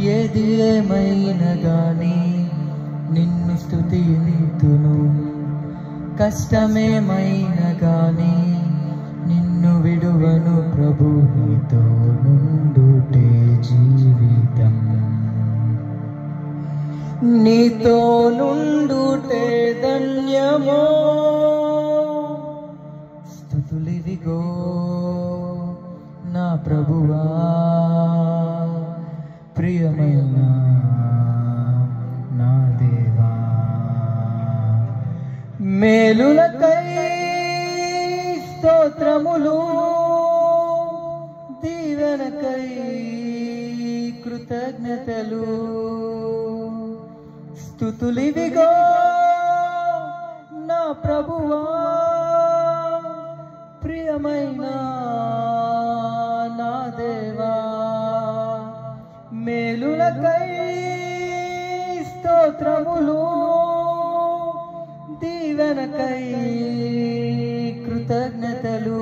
ఏది ఏమైనా గాని నిన్ను స్తుతింతును, కష్టమేమైనా గాని నిన్ను విడువను ప్రభు, నీతో నుండుటే జీవితం, నీతో నుండుటే ధన్యమో. స్తుతులివిగో నా ప్రభువా, ప్రియమైన నా దేవా, మేలులకై స్తోత్రములు, దీవెనకై కృతజ్ఞతలు. స్తుతులివిగో నా ప్రభువా, ప్రియమైన నా దేవా, మేలులకై స్తోత్రములు, దీవెనకై కృతజ్ఞతలు.